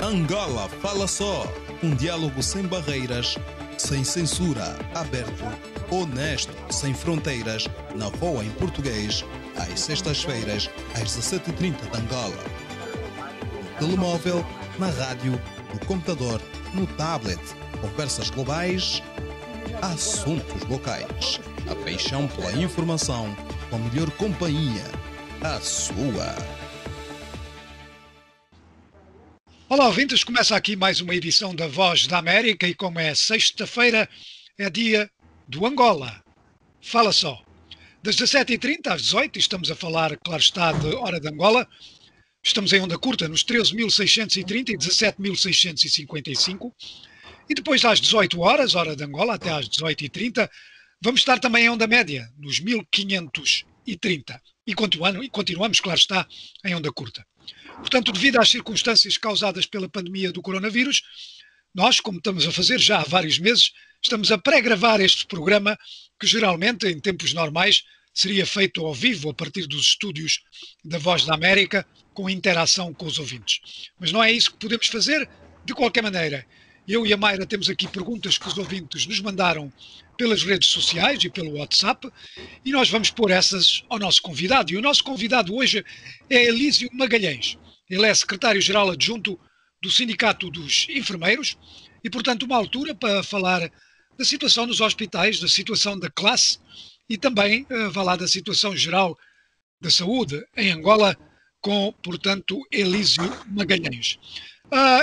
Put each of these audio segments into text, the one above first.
Angola Fala Só, um diálogo sem barreiras, sem censura, aberto, honesto, sem fronteiras, na Voa em português, às sextas-feiras, às 17h30 de Angola. No telemóvel, na rádio, no computador, no tablet, conversas globais, assuntos locais. A paixão pela informação, com a melhor companhia, a sua. Olá, ouvintes, começa aqui mais uma edição da Voz da América e como é sexta-feira, é dia do Angola. Fala só. Das 17h30 às 18h estamos a falar, claro está, de Hora de Angola. Estamos em onda curta nos 13.630 e 17.655. E depois às 18 horas, Hora de Angola, até às 18h30, vamos estar também em onda média, nos 1530. E continuamos, claro está, em onda curta. Portanto, devido às circunstâncias causadas pela pandemia do coronavírus, nós, como estamos a fazer já há vários meses, estamos a pré-gravar este programa que geralmente, em tempos normais, seria feito ao vivo a partir dos estúdios da Voz da América, com interação com os ouvintes. Mas não é isso que podemos fazer de qualquer maneira. Eu e a Mayra temos aqui perguntas que os ouvintes nos mandaram pelas redes sociais e pelo WhatsApp e nós vamos pôr essas ao nosso convidado. E o nosso convidado hoje é Elísio Magalhães. Ele é secretário-geral adjunto do Sindicato dos Enfermeiros e, portanto, uma altura para falar da situação nos hospitais, da situação da classe e também falar da situação geral da saúde em Angola com, portanto, Elísio Magalhães.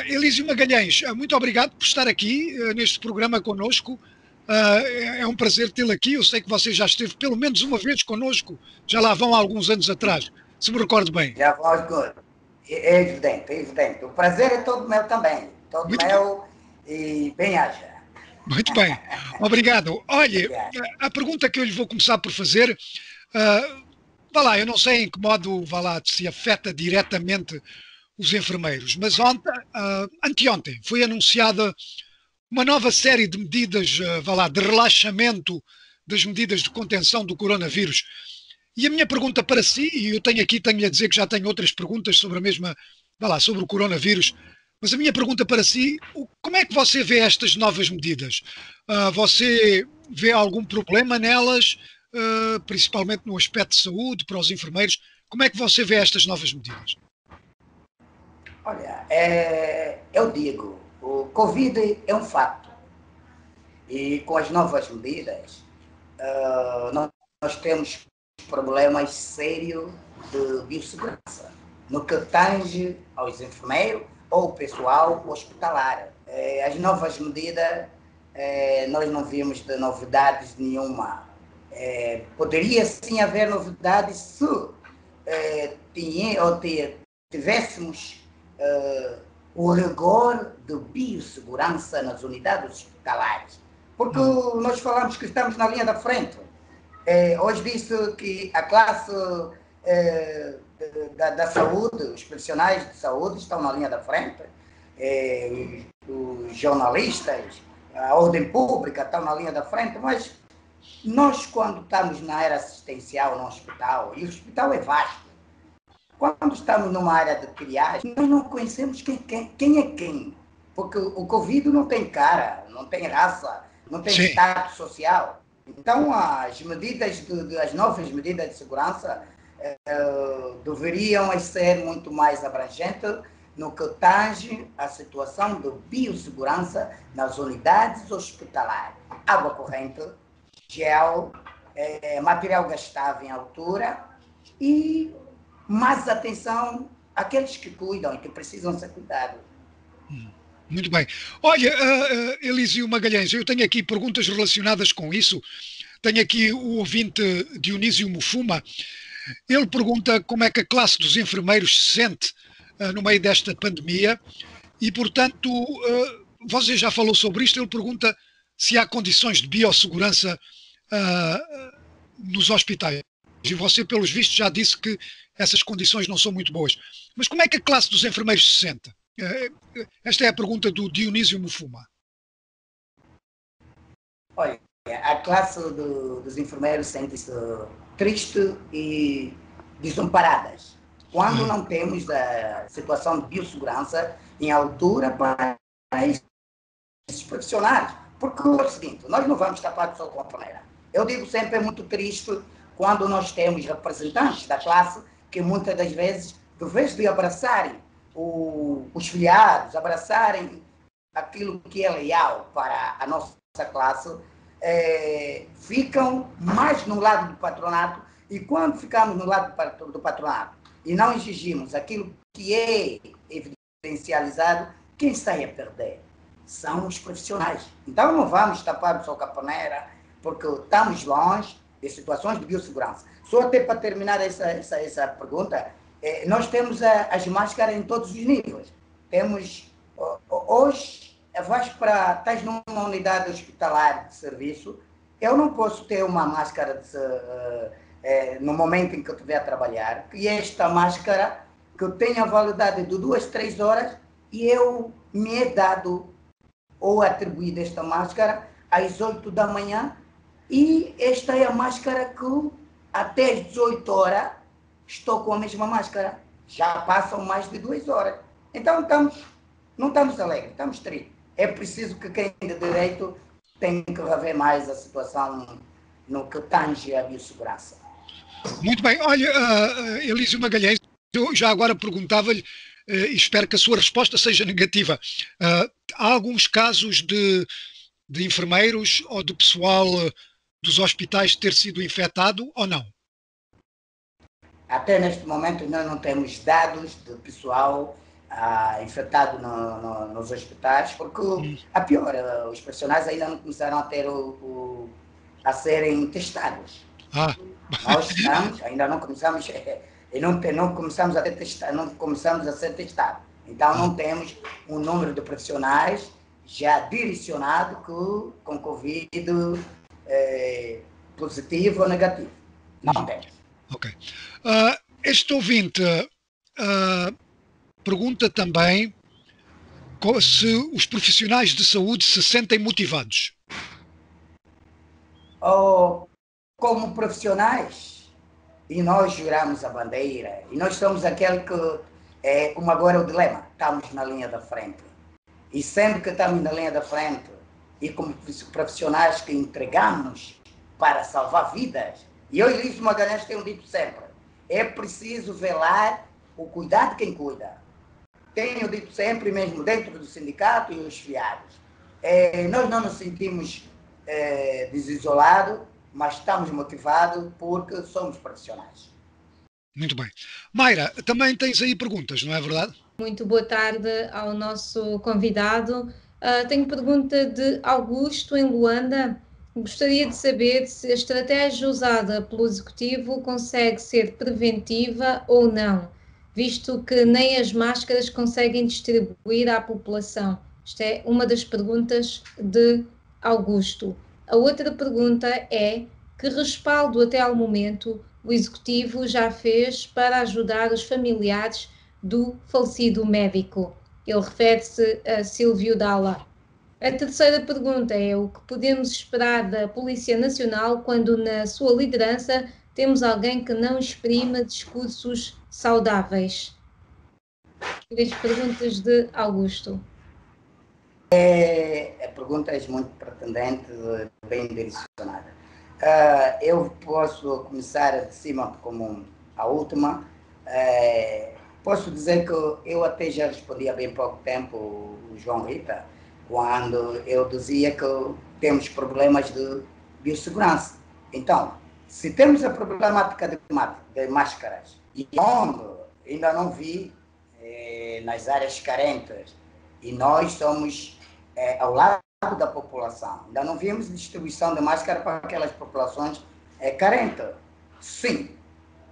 Elísio Magalhães, muito obrigado por estar aqui neste programa connosco. É um prazer tê-lo aqui. Eu sei que você já esteve pelo menos uma vez connosco, já lá vão há alguns anos atrás, se me recordo bem. Já vão, é evidente, é evidente. O prazer é todo meu também, todo Muito meu e bem-aja. Muito bem, obrigado. Olha, a pergunta que eu lhe vou começar por fazer, vá lá, eu não sei em que modo, vá lá, se afeta diretamente os enfermeiros, mas anteontem foi anunciada uma nova série de medidas, vá lá, de relaxamento das medidas de contenção do coronavírus. E a minha pergunta para si, e eu tenho-lhe a dizer que já tenho outras perguntas sobre a mesma, vá lá, sobre o coronavírus, mas a minha pergunta para si, como é que você vê estas novas medidas? Você vê algum problema nelas, principalmente no aspecto de saúde, para os enfermeiros? Como é que você vê estas novas medidas? Olha, eu digo, o Covid é um fato. E com as novas medidas, nós temos problemas sérios de biossegurança, no que tange aos enfermeiros ou o pessoal hospitalar. As novas medidas, nós não vimos de novidades nenhuma. Poderia sim haver novidades se tivéssemos o rigor de biossegurança nas unidades hospitalares. Porque nós falamos que estamos na linha da frente. Hoje disse que a classe da saúde, os profissionais de saúde estão na linha da frente, os jornalistas, a ordem pública estão na linha da frente, mas nós, quando estamos na área assistencial no hospital, e o hospital é vasto, quando estamos numa área de triagem, nós não conhecemos quem é quem, porque o Covid não tem cara, não tem raça, não tem status social. Então, as novas medidas de segurança deveriam ser muito mais abrangentes no que tange a situação de biossegurança nas unidades hospitalares. Água corrente, gel, material gastável em altura e mais atenção àqueles que cuidam e que precisam ser cuidados. Muito bem. Olha, Elísio Magalhães, eu tenho aqui perguntas relacionadas com isso. Tenho aqui o ouvinte Dionísio Mufuma. Ele pergunta como é que a classe dos enfermeiros se sente no meio desta pandemia e, portanto, você já falou sobre isto. Ele pergunta se há condições de biossegurança nos hospitais. E você, pelos vistos, já disse que essas condições não são muito boas. Mas como é que a classe dos enfermeiros se sente? Esta é a pergunta do Dionísio Mufuma. Olha, a classe dos enfermeiros sente-se triste e desamparadas. quando não temos a situação de biossegurança em altura para esses profissionais. Porque é o seguinte, nós não vamos tapar de sol com a peneira. Eu digo sempre, é muito triste quando nós temos representantes da classe que muitas das vezes, de vez de abraçarem os filiados, abraçarem aquilo que é leal para a nossa classe, ficam mais no lado do patronato, e quando ficamos no lado do patronato e não exigimos aquilo que é evidencializado, quem sai a perder são os profissionais. Então não vamos tapar o sol com a peneira, porque estamos longe de situações de biossegurança. Só até para terminar essa pergunta, nós temos as máscaras em todos os níveis. Temos, hoje, vais para, estás numa unidade hospitalar de serviço, eu não posso ter uma máscara no momento em que eu estiver a trabalhar, e esta máscara que eu tenho a validade de 2, 3 horas, e eu me é dado ou atribuída esta máscara às 8 da manhã, e esta é a máscara que até às 18 horas estou com a mesma máscara. Já passam mais de 2 horas. Então não estamos alegres, estamos tristes. É preciso que quem de direito tem que rever mais a situação no que tange a biossegurança. Muito bem. Olha, Elísio Magalhães, eu já agora perguntava-lhe, e espero que a sua resposta seja negativa. Há alguns casos de enfermeiros ou de pessoal dos hospitais ter sido infectado ou não? Até neste momento nós não temos dados de pessoal infectado nos hospitais, porque a pior, os profissionais ainda não começaram a ter a serem testados. Nós estamos, ainda não começamos, não começamos a ter testado, não começamos a ser testados. Então não temos um número de profissionais já direcionado com Covid positivo ou negativo. Não temos. Ok. Este ouvinte pergunta também se os profissionais de saúde se sentem motivados. Como profissionais, e nós juramos a bandeira, e nós somos aquele que, como agora é o dilema, estamos na linha da frente. E sempre que estamos na linha da frente, e como profissionais que entregamos para salvar vidas, e eu e Elísio Magalhães tenho dito sempre, é preciso velar o cuidado de quem cuida. Tenho dito sempre, mesmo dentro do sindicato e os filiados. Nós não nos sentimos desisolados, mas estamos motivados porque somos profissionais. Muito bem. Mayra, também tens aí perguntas, não é verdade? Muito boa tarde ao nosso convidado. Tenho pergunta de Augusto, em Luanda. Gostaria de saber se a estratégia usada pelo Executivo consegue ser preventiva ou não, visto que nem as máscaras conseguem distribuir à população. Esta é uma das perguntas de Augusto. A outra pergunta é: que respaldo até ao momento o Executivo já fez para ajudar os familiares do falecido médico? Ele refere-se a Silvio Dalla. A terceira pergunta é: o que podemos esperar da Polícia Nacional quando na sua liderança temos alguém que não exprima discursos saudáveis? Três perguntas de Augusto. Perguntas muito pretendentes, bem direcionadas. Eu posso começar de cima como a última. Posso dizer que eu até já respondi há bem pouco tempo o João Rita, quando eu dizia que temos problemas de biossegurança. Então, se temos a problemática de máscaras, e onde ainda não vi nas áreas carentes, e nós somos ao lado da população, ainda não vimos distribuição de máscara para aquelas populações carentes. Sim,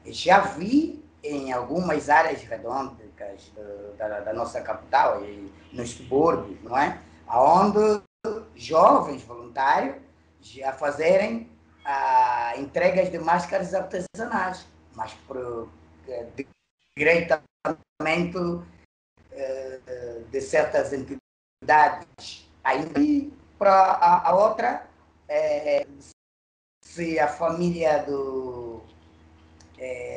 já vi em algumas áreas redondas da nossa capital e nos subúrbios, não é? Onde jovens voluntários já fazerem entregas de máscaras artesanais, mas diretamente de certas entidades. Aí, para a outra, se a família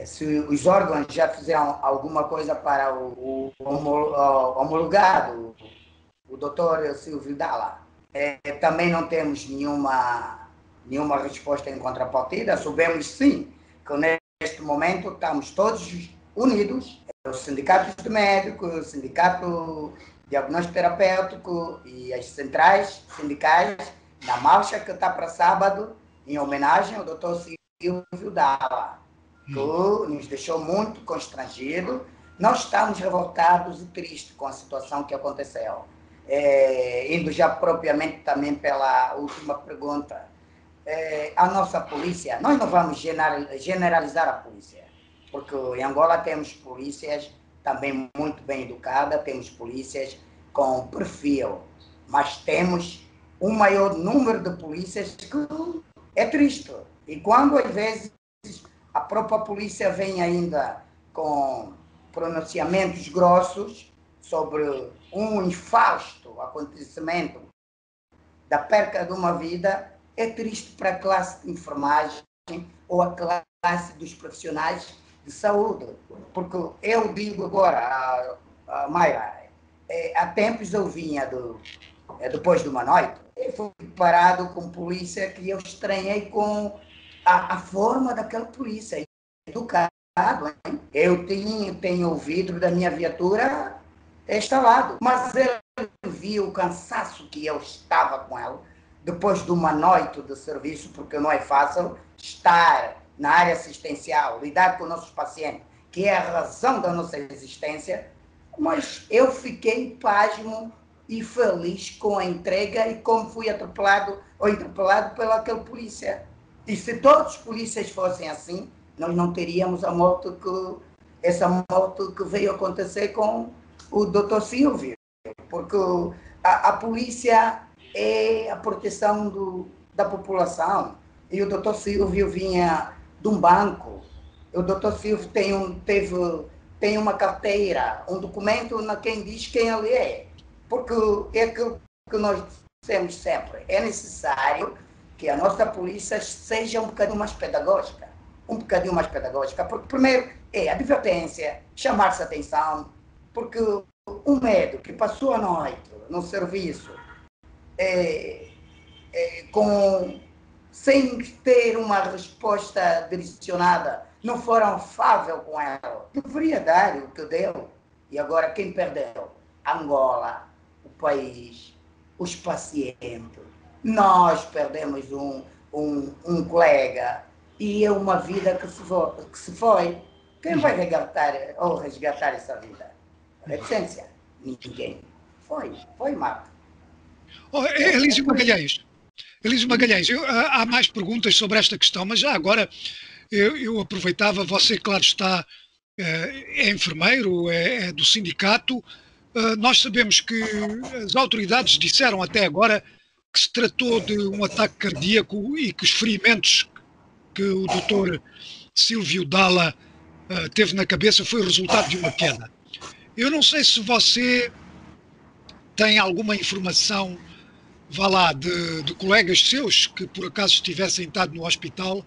Se os órgãos já fizeram alguma coisa para o homologado, o doutor Silvio Dalla. Também não temos nenhuma resposta em contrapartida. Soubemos, sim, que neste momento estamos todos unidos, os sindicatos de médicos, o sindicato diagnóstico terapêutico e as centrais sindicais, na marcha que está para sábado, em homenagem ao doutor Silvio Dalla, que nos deixou muito constrangidos. Nós estamos revoltados e tristes com a situação que aconteceu. Indo já propriamente também pela última pergunta, a nossa polícia, nós não vamos generalizar a polícia, porque em Angola temos polícias também muito bem educadas, temos polícias com perfil, mas temos um maior número de polícias que é triste. E quando às vezes a própria polícia vem ainda com pronunciamentos grossos sobre um infausto acontecimento da perca de uma vida, é triste para a classe de enfermagem ou a classe dos profissionais de saúde. Porque eu digo agora, a Mayra, há tempos eu vinha depois de uma noite, e fui parado com polícia que eu estranhei com a forma daquela polícia, educado, hein? Eu tenho o vidro da minha viatura instalado, mas ele viu o cansaço que eu estava com ela, depois de uma noite de serviço, porque não é fácil estar na área assistencial, lidar com nossos pacientes, que é a razão da nossa existência, mas eu fiquei pasmo e feliz com a entrega e como fui atropelado ou interpelado pela aquele polícia. E se todos os polícias fossem assim, nós não teríamos essa morte que veio acontecer com o Dr. Silvio, porque a polícia é a proteção da população. E o Dr. Silvio vinha de um banco. O Dr. Silvio tem uma carteira, um documento na quem diz quem ele é. Porque é aquilo que nós dissemos sempre. É necessário que a nossa polícia seja um bocadinho mais pedagógica. Porque primeiro é advertência, chamar-se atenção, porque um médico que passou a noite no serviço sem ter uma resposta direcionada, não foram afável com ela, deveria dar o que deu. E agora quem perdeu? Angola, o país, os pacientes. Nós perdemos um colega e é uma vida que se foi. Quem vai resgatar essa vida? Reticência? Ninguém. Foi Marco. Elísio Magalhães, há mais perguntas sobre esta questão, mas já agora eu aproveitava, você, claro está, é enfermeiro, é do sindicato, nós sabemos que as autoridades disseram até agora que se tratou de um ataque cardíaco e que os ferimentos que o doutor Silvio Dalla teve na cabeça foi o resultado de uma queda. Eu não sei se você tem alguma informação, vá lá, de colegas seus que por acaso tivessem estado no hospital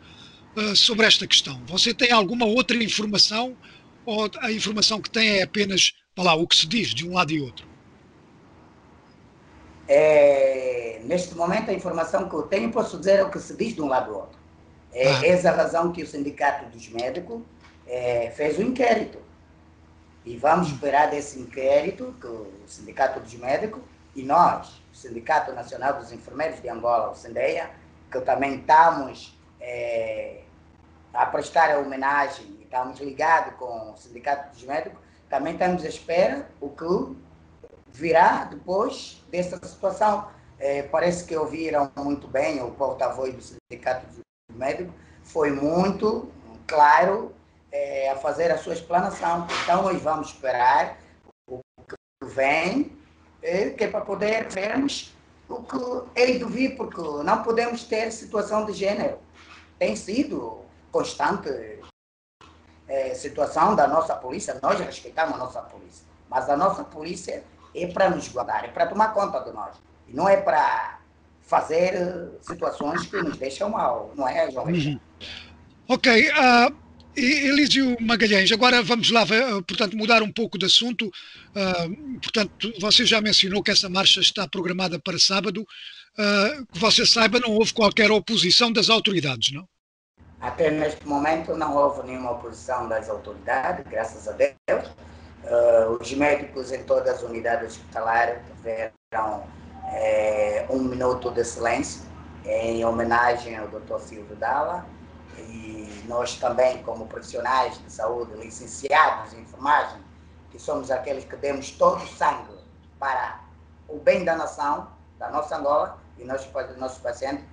sobre esta questão. Você tem alguma outra informação ou a informação que tem é apenas, vá lá, o que se diz de um lado e outro? Neste momento, a informação que eu tenho, posso dizer o que se diz de um lado e do outro. Essa razão que o Sindicato dos Médicos fez o inquérito. E vamos esperar desse inquérito que o Sindicato dos Médicos e nós, o Sindicato Nacional dos Enfermeiros de Angola, o SINDEA, que também estamos a prestar a homenagem e estamos ligados com o Sindicato dos Médicos, também estamos à espera o que virá depois dessa situação. Parece que ouviram muito bem o porta-voz do Sindicato dos Médicos, foi muito claro a fazer a sua explanação. Então, nós vamos esperar o que vem, que é para poder vermos o que é de vir, porque não podemos ter situação de gênero. Tem sido constante situação da nossa polícia, nós respeitamos a nossa polícia, mas a nossa polícia é para nos guardar, é para tomar conta de nós, e não é para fazer situações que nos deixam mal, não é, João? Ok, Elísio Magalhães, agora vamos lá, portanto, mudar um pouco de assunto. Portanto, você já mencionou que essa marcha está programada para sábado. Que você saiba, não houve qualquer oposição das autoridades, não? Até neste momento não houve nenhuma oposição das autoridades, graças a Deus. Os médicos em todas as unidades hospitalares tiveram 1 minuto de silêncio em homenagem ao Dr. Silvio Dalla, e nós também, como profissionais de saúde, licenciados em enfermagem, que somos aqueles que demos todo o sangue para o bem da nação, da nossa Angola, e nossos pacientes,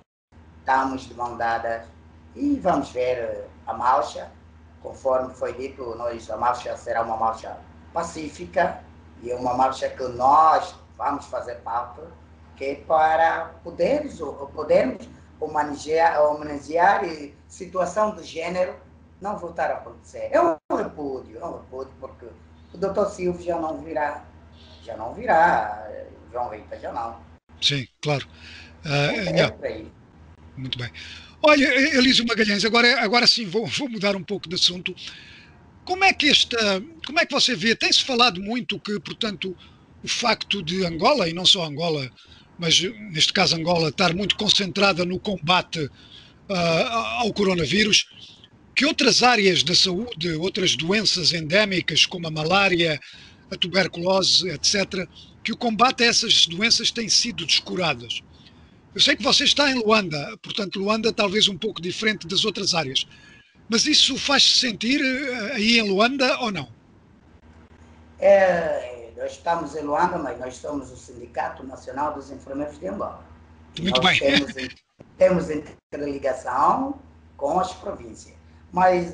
estamos de mão dadas e vamos ver a marcha. Conforme foi dito, a marcha será uma marcha pacífica e uma marcha que nós vamos fazer parte, que é para podermos homenagear e situação de gênero não voltar a acontecer. É um repúdio, porque o Dr. Silvio já não virá, João Rita já não. Sim, claro. Por aí. Muito bem. Olha, Elísio Magalhães, agora sim vou mudar um pouco de assunto. Como é que você vê? Tem-se falado muito que, portanto, o facto de Angola, e não só Angola, mas neste caso Angola, estar muito concentrada no combate ao coronavírus, que outras áreas da saúde, outras doenças endémicas, como a malária, a tuberculose, etc., que o combate a essas doenças tem sido descuradas. Eu sei que você está em Luanda, portanto, Luanda talvez um pouco diferente das outras áreas. Mas isso faz-se sentir aí em Luanda ou não? Nós estamos em Luanda, mas nós somos o Sindicato Nacional dos Enfermeiros de Angola. Muito nós bem. Temos interligação com as províncias. Mas,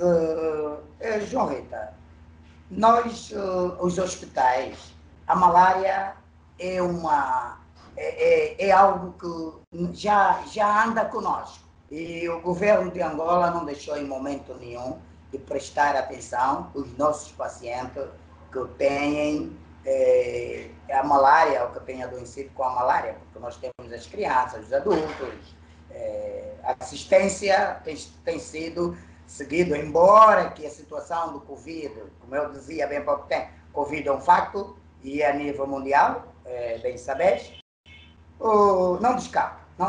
João Rita, nós, os hospitais, a malária é algo que já anda conosco. E o governo de Angola não deixou em momento nenhum de prestar atenção aos nossos pacientes que têm a malária, ou que têm adoecido com a malária, porque nós temos as crianças, os adultos. A assistência tem sido seguido, embora que a situação do Covid, como eu dizia bem pouco tempo, Covid é um facto e é a nível mundial, bem sabes, não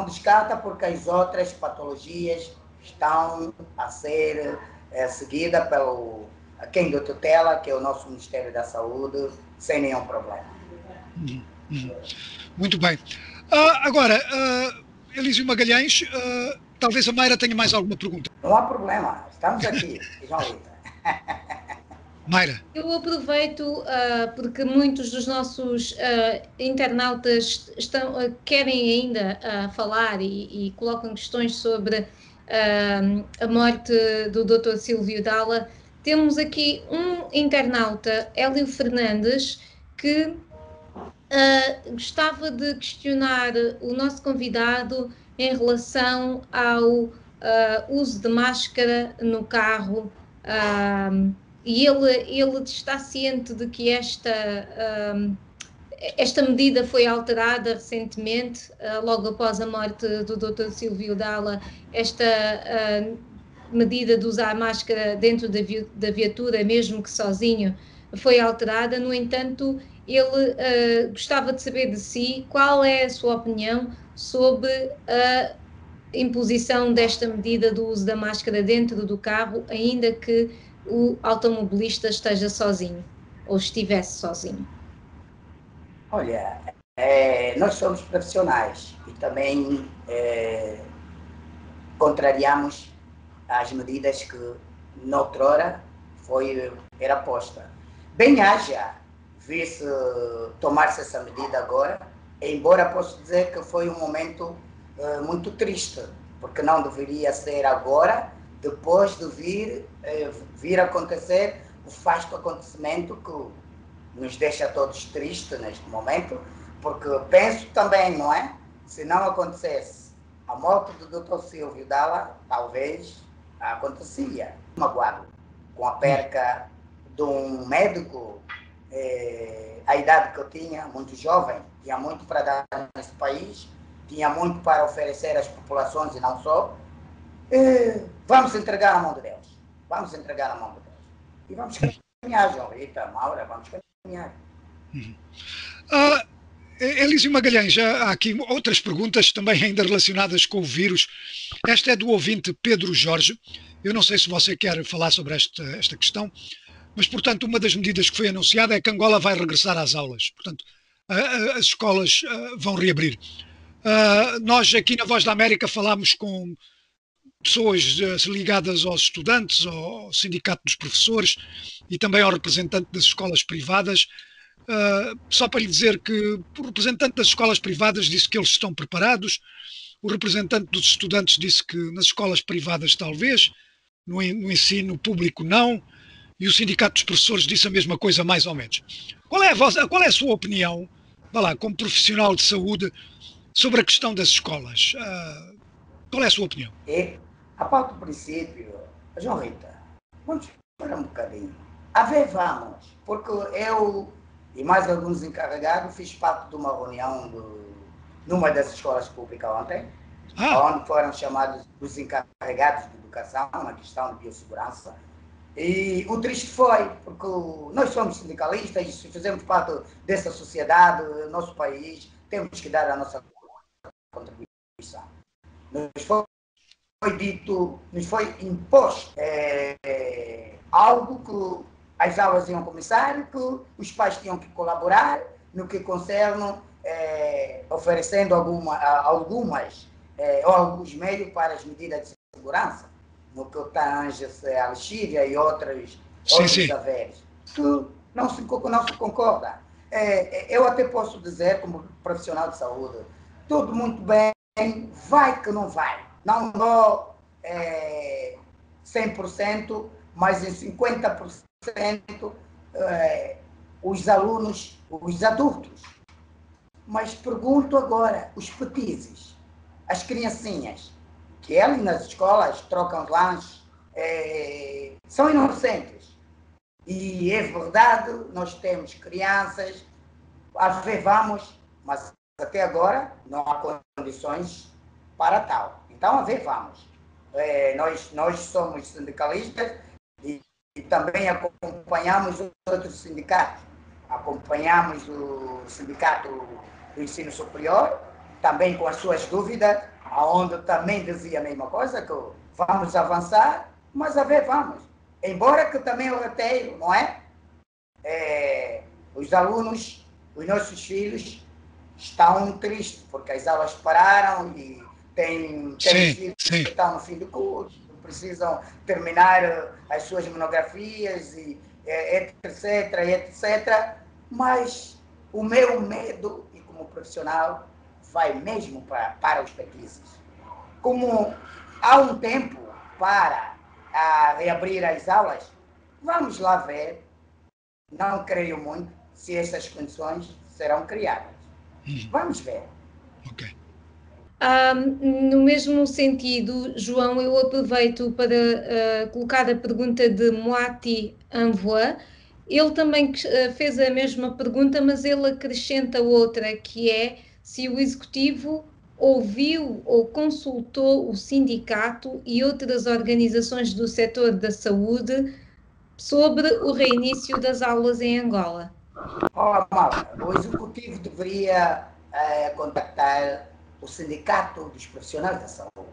descarta porque as outras patologias estão a ser seguidas pelo quem do tutela, que é o nosso Ministério da Saúde, sem nenhum problema. Muito bem. Agora, Elísio Magalhães, talvez a Mayra tenha mais alguma pergunta. Não há problema, estamos aqui, João Rita. Mayra. Eu aproveito porque muitos dos nossos internautas querem ainda falar e colocam questões sobre a morte do Dr. Silvio Dalla. Temos aqui um internauta, Hélio Fernandes, que gostava de questionar o nosso convidado em relação ao uso de máscara no carro. E ele está ciente de que esta medida foi alterada recentemente, logo após a morte do Dr. Silvio Dalla. Esta medida de usar máscara dentro da viatura, mesmo que sozinho, foi alterada. No entanto, ele gostava de saber de si qual é a sua opinião sobre a imposição desta medida do uso da máscara dentro do carro, ainda que o automobilista esteja sozinho, ou estivesse sozinho. Olha, nós somos profissionais e também contrariamos as medidas que noutrora era posta. Bem haja visse tomar-se essa medida agora, embora posso dizer que foi um momento muito triste, porque não deveria ser agora, depois de vir acontecer o fasto acontecimento que nos deixa todos tristes neste momento, porque penso também, não é? Se não acontecesse a morte do Dr. Silvio Dalla, talvez acontecia. Magoado com a perca de um médico, a idade que eu tinha, muito jovem, tinha muito para dar nesse país, tinha muito para oferecer às populações e não só. Vamos entregar na mão de Deus. Vamos entregar a mão de Deus. E vamos caminhar, João Rita, Maura, vamos caminhar. Elísio Magalhães, há aqui outras perguntas também ainda relacionadas com o vírus. Esta é do ouvinte Pedro Jorge. Eu não sei se você quer falar sobre esta questão, mas, portanto, uma das medidas que foi anunciada é que Angola vai regressar às aulas. Portanto, as escolas vão reabrir. Nós aqui na Voz da América falámos com pessoas ligadas aos estudantes, ao sindicato dos professores e também ao representante das escolas privadas. Só para lhe dizer que o representante das escolas privadas disse que eles estão preparados, o representante dos estudantes disse que nas escolas privadas talvez, no ensino público não, e o sindicato dos professores disse a mesma coisa mais ou menos. Qual é a sua opinião, vá lá, como profissional de saúde, sobre a questão das escolas? Qual é a sua opinião? A parte do princípio, João Rita, vamos esperar um bocadinho. A ver, vamos, porque eu e mais alguns encarregados fiz parte de uma reunião numa das escolas públicas ontem, onde foram chamados os encarregados de educação na questão de biossegurança. E o triste foi, porque nós somos sindicalistas, fazemos parte dessa sociedade, nosso país, temos que dar a nossa contribuição. Nos foi imposto algo que as aulas iam começar, que os pais tinham que colaborar no que concerne oferecendo alguns meios para as medidas de segurança, no que tange-se a lexívia e outros haveres, que não se concorda. Eu até posso dizer, como profissional de saúde, tudo muito bem, vai que não vai. Não dou 100%, mas em 50% os alunos, os adultos. Mas pergunto agora, os petizes, as criancinhas, que ali nas escolas trocam lanches, são inocentes. E é verdade, nós temos crianças, às vezes vamos, mas até agora não há condições para tal. Então, a ver, vamos. Nós somos sindicalistas e também acompanhamos outros sindicatos. Acompanhamos o sindicato do ensino superior, também com as suas dúvidas, onde também dizia a mesma coisa, que vamos avançar, mas a ver, vamos. Embora que também eu reteio, não é? Os alunos, os nossos filhos, estão tristes, porque as aulas pararam e temos filhos que estão no fim do curso, precisam terminar as suas monografias, e etc. Mas o meu medo, e como profissional, vai mesmo para os petizes. Como há um tempo para reabrir as aulas, vamos lá ver, não creio muito, se essas condições serão criadas. Vamos ver. Ok. No mesmo sentido, João, eu aproveito para colocar a pergunta de Moati Anvoa. Ele também fez a mesma pergunta, mas ele acrescenta outra, que é se o Executivo ouviu ou consultou o sindicato e outras organizações do setor da saúde sobre o reinício das aulas em Angola. Maura, o Executivo deveria contactar o Sindicato dos Profissionais da Saúde.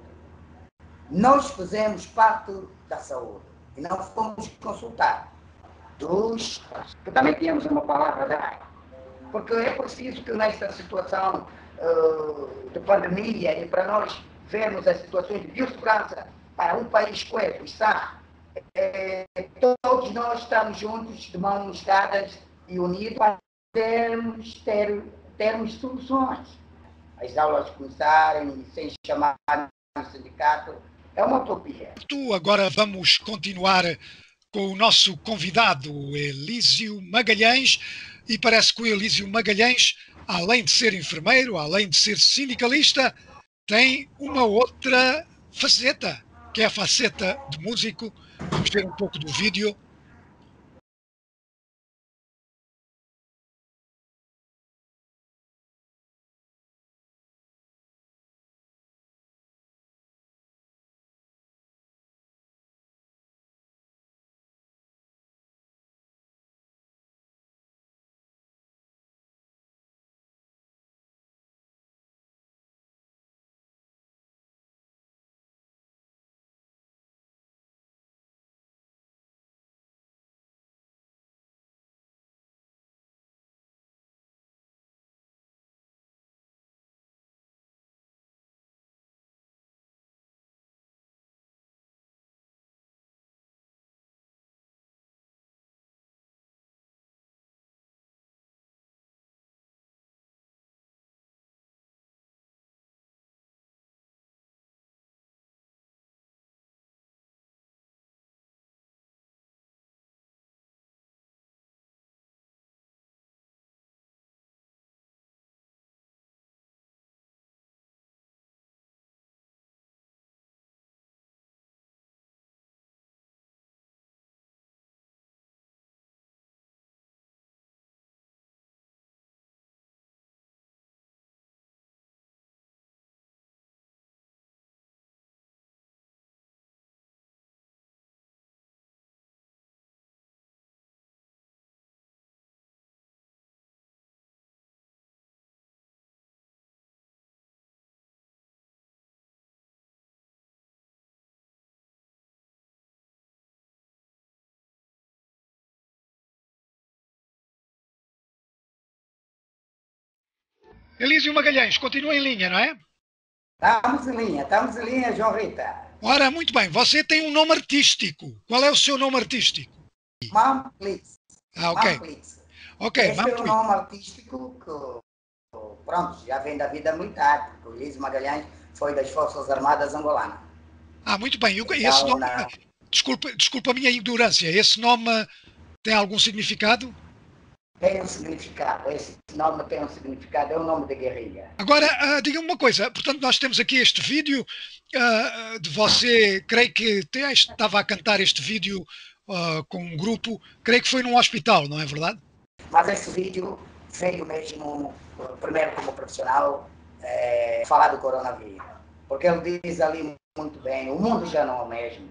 Nós fazemos parte da saúde e não fomos consultar que também tínhamos uma palavra a dar. Porque é preciso que nesta situação de pandemia e para nós vermos as situações de biossegurança para um país coeso e sã, todos nós estamos juntos, de mãos dadas e unidos, para termos soluções. As aulas começarem sem chamar o sindicato é uma utopia. Agora vamos continuar com o nosso convidado, Elísio Magalhães, e parece que o Elísio Magalhães, além de ser enfermeiro, além de ser sindicalista, tem uma outra faceta, que é a faceta de músico. Vamos ver um pouco do vídeo. Elísio Magalhães, continua em linha, não é? Estamos em linha, João Rita. Ora, muito bem, você tem um nome artístico. Qual é o seu nome artístico? Mamplitz. Ah, ok. Ok, Este é o nome artístico que, pronto, já vem da vida militar, porque o Elísio Magalhães foi das Forças Armadas Angolanas. Ah, muito bem. Esse nome, desculpa a minha ignorância, esse nome tem algum significado? Tem um significado, esse nome tem um significado, é o nome de guerrilha. Agora, diga-me uma coisa, portanto nós temos aqui este vídeo de você, creio que estava a cantar este vídeo com um grupo, creio que foi num hospital, não é verdade? Mas esse vídeo veio mesmo, primeiro como profissional, falar do coronavírus. Porque ele diz ali muito bem, o mundo já não é o mesmo.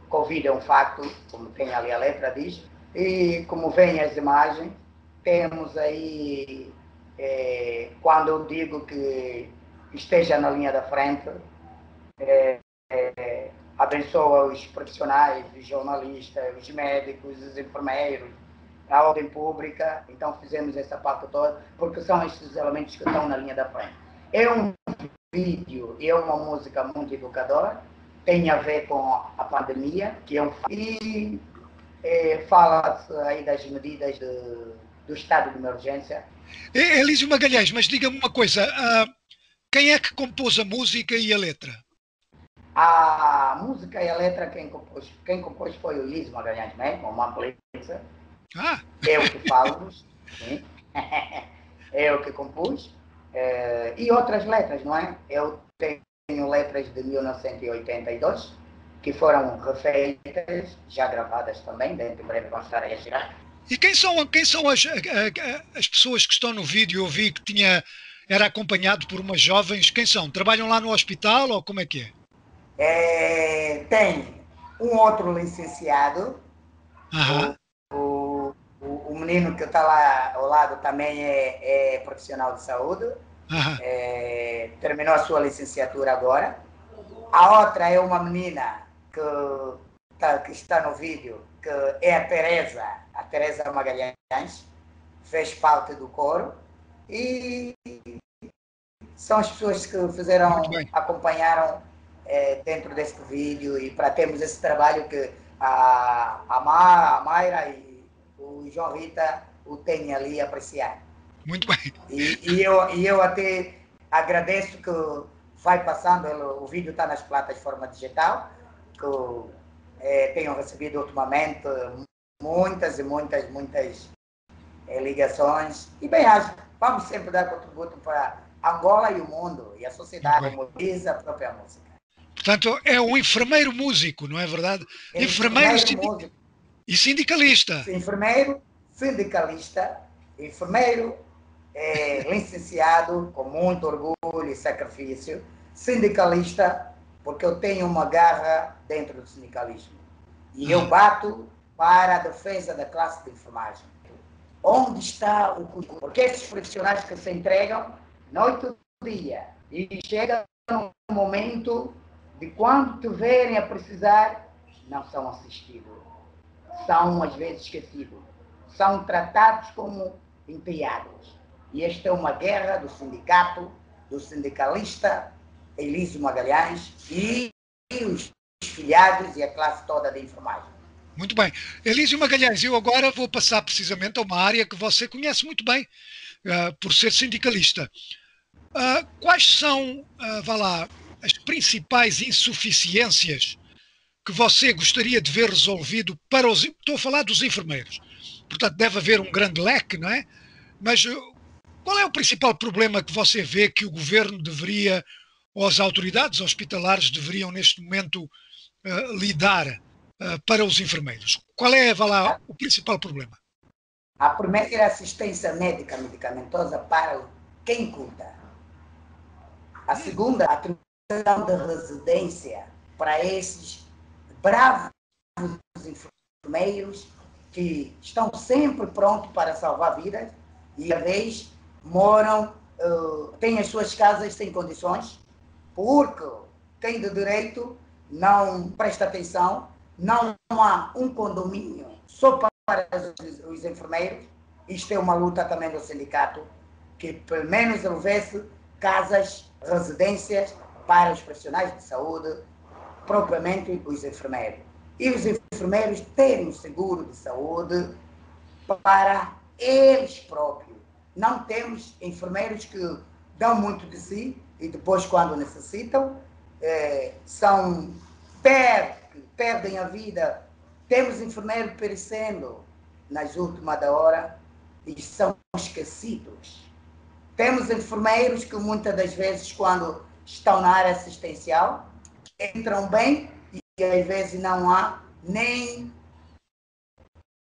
Covid é um facto, como tem ali a letra diz, e como vem as imagens, temos aí, quando eu digo que esteja na linha da frente, abençoa os profissionais, os jornalistas, os médicos, os enfermeiros, a ordem pública. Então fizemos essa parte toda, porque são esses elementos que estão na linha da frente. É um vídeo e é uma música muito educadora, tem a ver com a pandemia, que é um... E fala-se aí das medidas do estado de emergência. Elísio Magalhães, mas diga-me uma coisa, quem é que compôs a música e a letra? A música e a letra quem compôs foi o Elísio Magalhães, né? Com uma polícia. Eu que falo, sim. Eu que compus. E outras letras, não é? Eu tenho letras de 1982, que foram refeitas, já gravadas também, dentro de breve vão estar aí a chegar. E quem são as pessoas que estão no vídeo? Eu vi que era acompanhado por umas jovens. Quem são? Trabalham lá no hospital ou como é que é? Tem um outro licenciado, o menino que está lá ao lado também é profissional de saúde, terminou a sua licenciatura agora. A outra é uma menina que está no vídeo, que é a Teresa Magalhães, fez parte do coro, e são as pessoas que acompanharam dentro deste vídeo, e para termos esse trabalho que a Mayra e o João Rita o têm ali a apreciar. Muito bem. E eu até agradeço que vai passando, o vídeo está nas plataformas digitais, que tenham recebido ultimamente muitas ligações. E bem, vamos sempre dar contributo para Angola e o mundo, e a sociedade, como diz a própria música. Portanto, é um enfermeiro músico, não é verdade? Enfermeiro e sindicalista. Enfermeiro, sindicalista, enfermeiro, licenciado, com muito orgulho e sacrifício, sindicalista, porque eu tenho uma garra dentro do sindicalismo. E eu bato para a defesa da classe de enfermagem. Onde está o cuidado? Porque esses profissionais que se entregam noite e dia, e chegam num momento de quando tiverem a precisar, não são assistidos. São, às vezes, esquecidos. São tratados como empenhados. E esta é uma guerra do sindicato, do sindicalista Elísio Magalhães e os filiados e a classe toda de enfermagem. Muito bem. Elísio Magalhães, eu agora vou passar precisamente a uma área que você conhece muito bem, por ser sindicalista. Quais são, as principais insuficiências que você gostaria de ver resolvido para os... Estou a falar dos enfermeiros. Portanto, deve haver um grande leque, não é? Mas qual é o principal problema que você vê que o governo deveria, ou as autoridades hospitalares deveriam, neste momento, lidar para os enfermeiros? Qual é, o principal problema? A primeira é a assistência médica medicamentosa para quem cuida. A segunda, a atribuição de residência para esses bravos enfermeiros que estão sempre prontos para salvar vidas e, às vezes, moram, têm as suas casas sem condições, porque quem de direito não presta atenção, não há um condomínio só para os enfermeiros. Isto é uma luta também do sindicato, que pelo menos houvesse casas, residências para os profissionais de saúde, propriamente os enfermeiros. E os enfermeiros terem um seguro de saúde para eles próprios. Não temos enfermeiros que dão muito de si e depois, quando necessitam, perdem a vida. Temos enfermeiros perecendo nas últimas da hora e são esquecidos. Temos enfermeiros que muitas das vezes, quando estão na área assistencial, entram bem e às vezes não há nem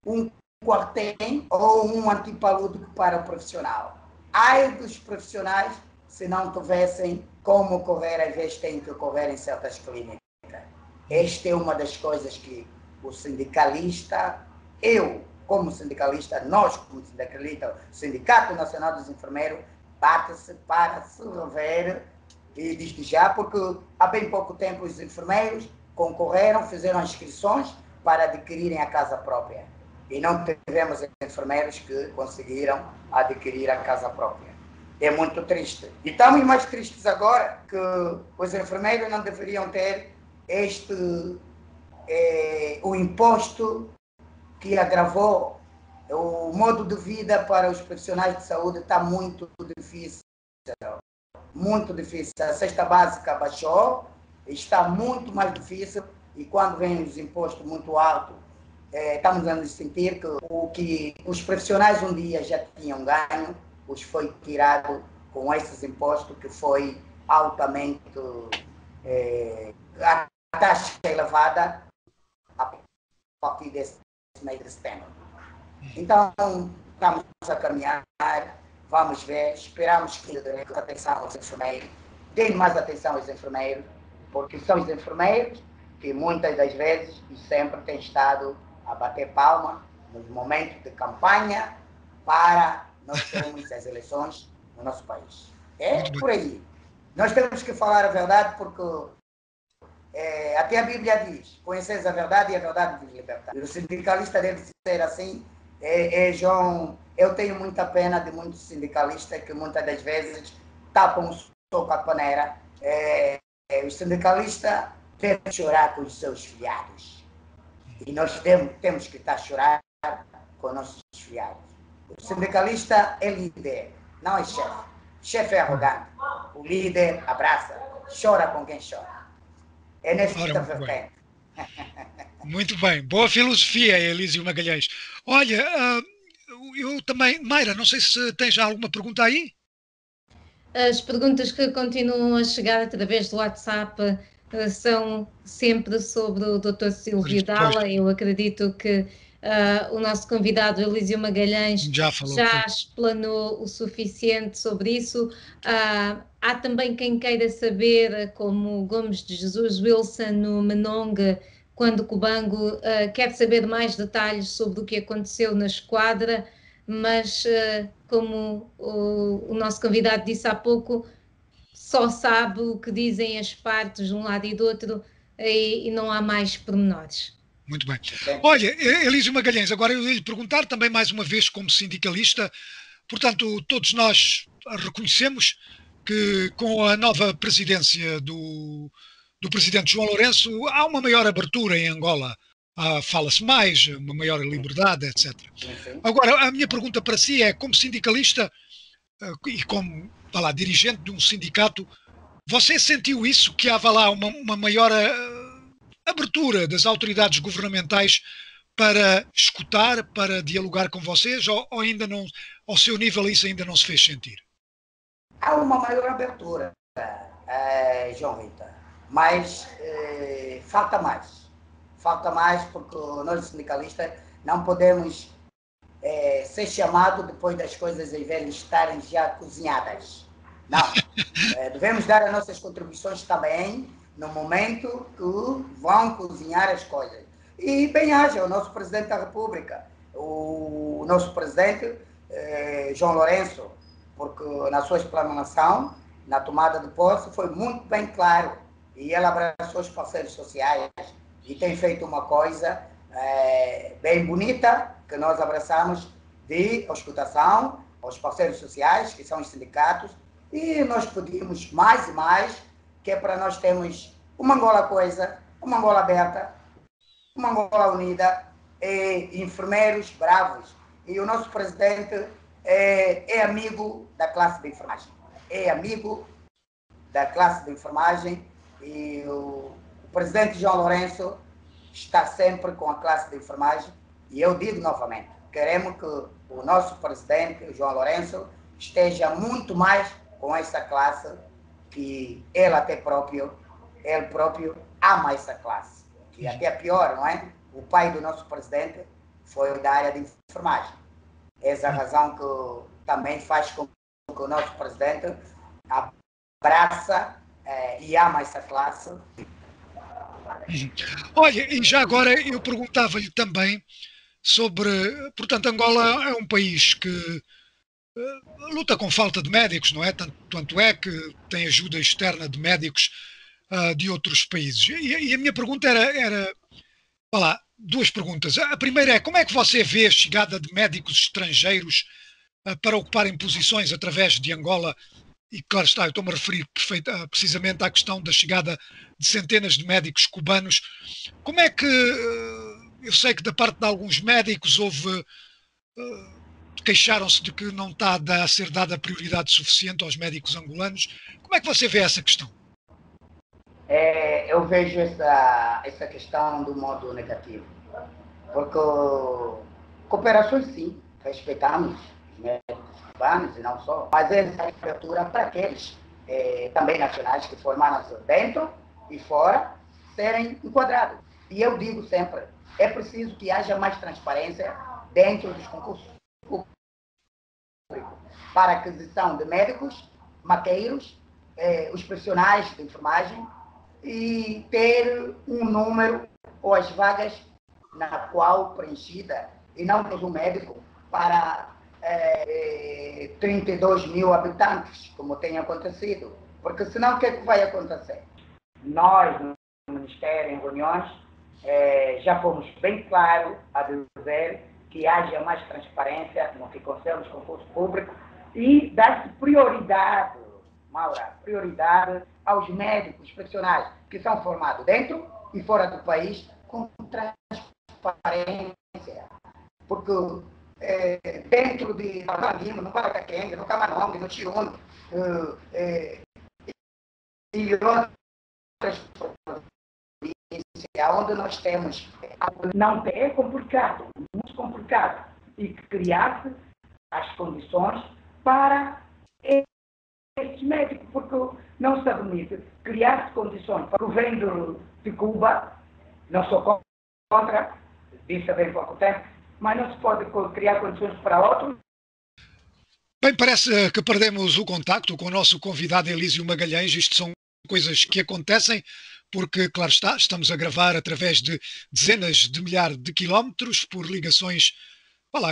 um quartel ou um antipalúdico para o profissional. Ai dos profissionais se não tivessem como correr, às vezes tem que correr em certas clínicas. Esta é uma das coisas que o sindicalista, eu como sindicalista, nós como sindicalista, o Sindicato Nacional dos Enfermeiros, bate-se para se rever e desde já, porque há bem pouco tempo os enfermeiros concorreram, fizeram inscrições para adquirirem a casa própria. E não tivemos enfermeiros que conseguiram adquirir a casa própria. É muito triste. E estamos mais tristes agora que os enfermeiros não deveriam ter o imposto que agravou. O modo de vida para os profissionais de saúde está muito difícil. Muito difícil. A cesta básica baixou, está muito mais difícil e quando vem os impostos muito altos, estamos a nos sentir que o que os profissionais um dia já tinham ganho, os foi tirado com esses impostos que foi altamente a taxa elevada a partir desse mês de setembro. Então, estamos a caminhar, vamos ver, esperamos que dê atenção aos enfermeiros, dê mais atenção aos enfermeiros, porque são os enfermeiros que muitas das vezes e sempre têm estado a bater palma nos momentos de campanha para nós termos as eleições no nosso país. É por aí. Nós temos que falar a verdade porque até a Bíblia diz, conheceis a verdade e a verdade vos libertar. E o sindicalista deve ser assim. João, eu tenho muita pena de muitos sindicalistas que muitas das vezes tapam o sol com a paneira. O sindicalista deve chorar com os seus filiados. E nós temos que estar a chorar com nossos filiados. O sindicalista é líder, não é chefe. Chefe é arrogante. O líder abraça, chora com quem chora. É nesta vertente. Muito bem. Boa filosofia, Elísio Magalhães. Olha, eu também... Mayra, não sei se tens já alguma pergunta aí? As perguntas que continuam a chegar através do WhatsApp são sempre sobre o Dr. Silvio Dalla. Eu acredito que o nosso convidado Elísio Magalhães já explanou o suficiente sobre isso. Há também quem queira saber, como Gomes de Jesus Wilson no Menonga, quando Cubango quer saber mais detalhes sobre o que aconteceu na esquadra, mas como o nosso convidado disse há pouco, só sabe o que dizem as partes de um lado e do outro e não há mais pormenores. Muito bem. Olha, Elísio Magalhães, agora eu ia lhe perguntar também mais uma vez como sindicalista, portanto, todos nós reconhecemos que com a nova presidência do presidente João Lourenço há uma maior abertura em Angola, fala-se mais, uma maior liberdade, etc. Agora, a minha pergunta para si é, como sindicalista e como dirigente de um sindicato, você sentiu isso, que há lá uma maior abertura das autoridades governamentais para escutar, para dialogar com vocês, ou ainda não, ao seu nível isso ainda não se fez sentir? Há uma maior abertura, João Rita, mas falta mais. Falta mais porque nós sindicalistas não podemos ser chamados depois das coisas às vezes estarem já cozinhadas. Não. Devemos dar as nossas contribuições também no momento que vão cozinhar as coisas. E bem haja o nosso presidente da República, o nosso presidente João Lourenço, porque na sua explanação, na tomada de posse, foi muito bem claro. E ele abraçou os parceiros sociais e tem feito uma coisa bem bonita, que nós abraçamos de auscultação aos parceiros sociais, que são os sindicatos, e nós pedimos mais e mais, que é para nós termos uma Angola coisa, uma Angola aberta, uma Angola unida, e enfermeiros bravos. E o nosso presidente é amigo da classe de enfermagem. É amigo da classe de enfermagem e o presidente João Lourenço está sempre com a classe de enfermagem. E eu digo novamente, queremos que o nosso presidente, João Lourenço, esteja muito mais com essa classe, que ele próprio ama essa classe. Que até é pior, não é? O pai do nosso presidente foi da área de enfermagem. Essa razão que também faz com que o nosso presidente abraça e ama essa classe. Olha, e já agora eu perguntava-lhe também sobre, portanto, Angola é um país que luta com falta de médicos, não é? Tanto é que tem ajuda externa de médicos de outros países. E a minha pergunta era lá, duas perguntas. A primeira é, como é que você vê a chegada de médicos estrangeiros para ocuparem posições através de Angola? E claro está, eu estou-me a referir precisamente à questão da chegada de centenas de médicos cubanos. Como é que, eu sei que da parte de alguns médicos houve, queixaram-se de que não está a ser dada prioridade suficiente aos médicos angolanos. Como é que você vê essa questão? Eu vejo essa questão do modo negativo, porque cooperações sim, respeitamos os médicos cubanos e não só, mas eles têm abertura para aqueles também nacionais que formaram-se dentro e fora serem enquadrados. E eu digo sempre, é preciso que haja mais transparência dentro dos concursos públicos para aquisição de médicos, maqueiros, os profissionais de enfermagem, e ter um número ou as vagas na qual preenchida, e não ter um médico para 32 mil habitantes, como tem acontecido. Porque senão o que é que vai acontecer? Nós, no Ministério, em reuniões, já fomos bem claros a dizer que haja mais transparência no que concerne os concursos públicos e dar-se prioridade, Maura, prioridade aos médicos profissionais que são formados dentro e fora do país com transparência. Porque dentro de Lima, no Paracaquengue, no Camanong, no Chiuno e outras províncias onde nós temos, não é complicado, muito complicado, e que criasse as condições para esses médicos, porque não se admite criar condições para o governo de Cuba, não sou contra, disse há bem pouco tempo, mas não se pode criar condições para outros. Bem, parece que perdemos o contacto com o nosso convidado Elísio Magalhães. Isto são coisas que acontecem porque, claro está, estamos a gravar através de dezenas de milhares de quilómetros por ligações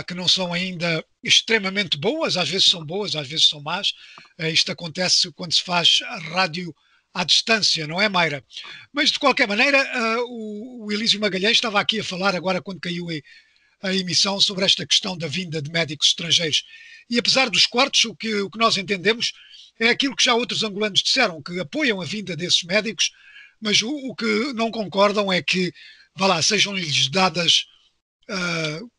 que não são ainda extremamente boas, às vezes são boas, às vezes são más. Isto acontece quando se faz a rádio à distância, não é, Mayra? Mas, de qualquer maneira, o Elísio Magalhães estava aqui a falar agora quando caiu a emissão sobre esta questão da vinda de médicos estrangeiros. E apesar dos cortes, o que nós entendemos é aquilo que já outros angolanos disseram, que apoiam a vinda desses médicos, mas o que não concordam é que, sejam-lhes dadas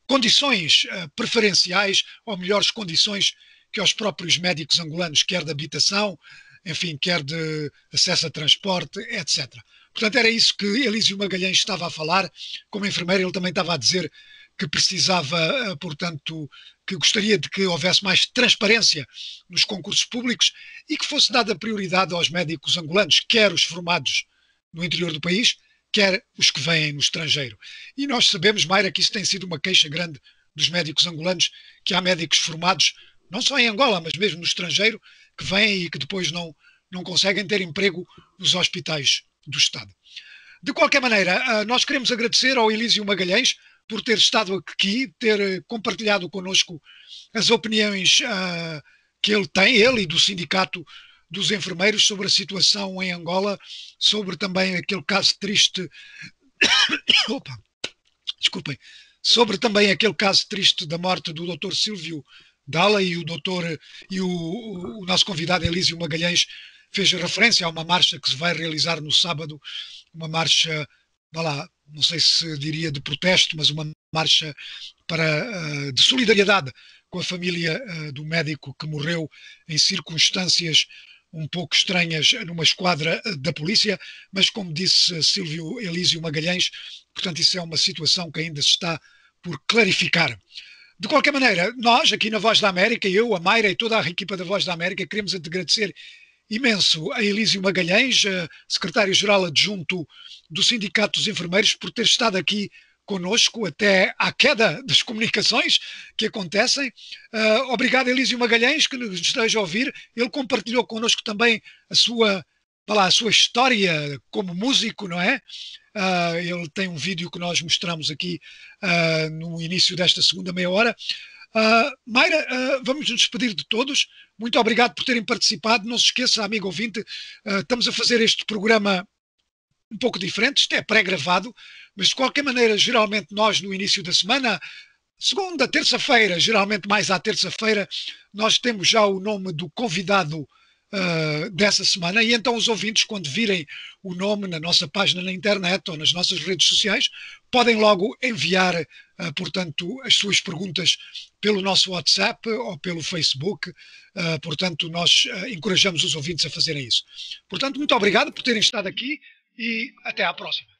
condições preferenciais ou melhores condições que aos próprios médicos angolanos, quer de habitação, enfim, quer de acesso a transporte, etc. Portanto, era isso que Elísio Magalhães estava a falar. Como enfermeiro, ele também estava a dizer que precisava, portanto, que gostaria de que houvesse mais transparência nos concursos públicos e que fosse dada prioridade aos médicos angolanos, quer os formados no interior do país, quer os que vêm no estrangeiro. E nós sabemos, Mayra, que isso tem sido uma queixa grande dos médicos angolanos, que há médicos formados, não só em Angola, mas mesmo no estrangeiro, que vêm e que depois não conseguem ter emprego nos hospitais do Estado. De qualquer maneira, nós queremos agradecer ao Elísio Magalhães por ter estado aqui, ter compartilhado connosco as opiniões que ele tem, ele e do Sindicato dos Enfermeiros, sobre a situação em Angola, sobre também aquele caso triste sobre também aquele caso triste da morte do Dr. Silvio dá-la, e o doutor e o nosso convidado Elísio Magalhães fez referência a uma marcha que se vai realizar no sábado, uma marcha, vá lá, não sei se diria de protesto, mas uma marcha de solidariedade com a família do médico que morreu em circunstâncias um pouco estranhas numa esquadra da polícia, mas como disse Silvio Elísio Magalhães, portanto isso é uma situação que ainda se está por clarificar. De qualquer maneira, nós aqui na Voz da América, eu, a Mayra e toda a equipa da Voz da América, queremos agradecer imenso a Elísio Magalhães, secretário-geral adjunto do Sindicato dos Enfermeiros, por ter estado aqui conosco até à queda das comunicações que acontecem. Obrigado, Elísio Magalhães, que nos esteja a ouvir. Ele compartilhou connosco também a sua história como músico, não é? Ele tem um vídeo que nós mostramos aqui no início desta segunda meia hora. Mayra, vamos nos despedir de todos. Muito obrigado por terem participado. Não se esqueça, amigo ouvinte, estamos a fazer este programa um pouco diferente, isto é pré-gravado, mas de qualquer maneira, geralmente nós no início da semana, segunda, terça-feira, geralmente mais à terça-feira, nós temos já o nome do convidado dessa semana, e então os ouvintes, quando virem o nome na nossa página na internet ou nas nossas redes sociais, podem logo enviar, portanto, as suas perguntas pelo nosso WhatsApp ou pelo Facebook. Portanto, nós encorajamos os ouvintes a fazerem isso. Portanto, muito obrigado por terem estado aqui e até à próxima.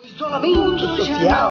Isolamento social.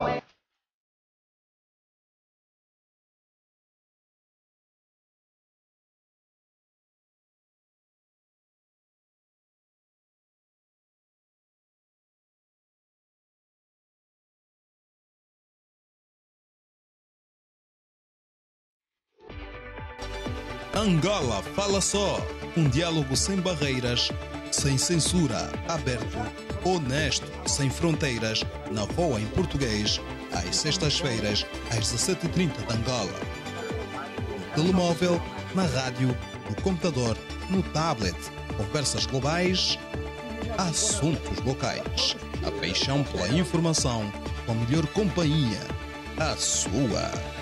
Angola Fala Só, um diálogo sem barreiras, sem censura, aberto, honesto, sem fronteiras, na Voa em português, às sextas-feiras, às 17h30 de Angola. No telemóvel, na rádio, no computador, no tablet, conversas globais, assuntos locais. A paixão pela informação, com a melhor companhia, a sua.